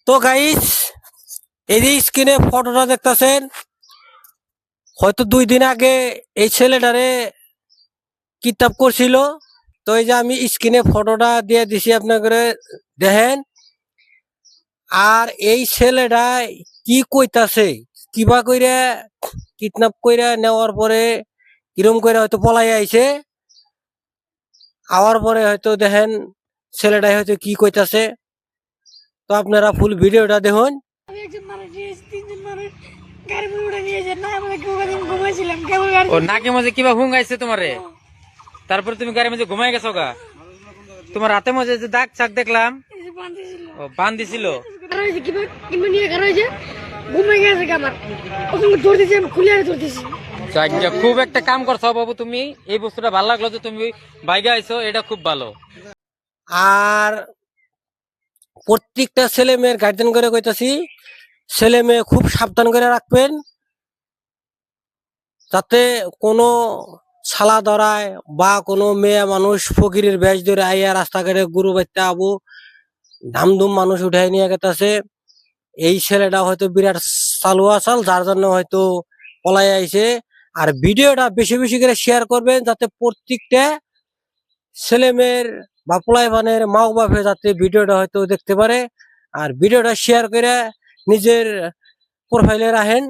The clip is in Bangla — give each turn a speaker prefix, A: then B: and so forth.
A: তো গাইস, এই যে স্ক্রিনে ফটোটা দেখতেছেন, হয়তো 2 দিন আগে এই ছেলেটারে কিডন্যাপ করছিল। তো এই যে আমি স্ক্রিনে ফটোটা দিয়ে দিছি আপনাকে, দেখেন। আর এই ছেলেটা কি কইতাছে, কিবা কইরা কিডন্যাপ কইরা নেওয়ার পরে কিরম করে হয়তো পলাই আইছে, আওয়ার পরে হয়তো দেখেন ছেলেটাই হয়তো কি কইতাছে। তো আপনারা ফুল ভিডিওটা দেখুন।
B: ও নাকি মাঝে কিবা হুঙ্গাইছে তোমারে, তারপরে তুমি গাড়ির মাঝে ঘুমাই গেছো গা। তোমার হাতে মাঝে যে দাগ চাক দেখলাম, ও বান দিছিল। খুব একটা কাম করছো বাবু তুমি, এই বস্তুটা ভালো লাগলো যে তুমি বাইকে আইছো, এটা খুব ভালো।
A: আর প্রত্যেকটা ছেলে মেয়ের গার্জেন করে কইতাছি, ছেলে মেয়ে খুব সাবধান করে রাখবেন, যাতে কোনো ছালা ধরায় বা কোনো মেয়ে মানুষ ফকিরের বেশ ধরে আইয়া রাস্তাঘাটে গুরু বাইতে আবু ধামধুম মানুষ উঠাই নিয়ে গেতেছে। এই ছেলেটা হয়তো বিরাট চালু আসাল, যার জন্য হয়তো পলাই আইছে। আর ভিডিওটা বেশি বেশি করে শেয়ার করবেন, যাতে প্রত্যেকটা ছেলে মেয়ের বা পোলাই বানের মা বাপে যাতে ভিডিওটা হয়তো দেখতে পারে। আর ভিডিওটা শেয়ার করে নিজের প্রোফাইলে রাখেন।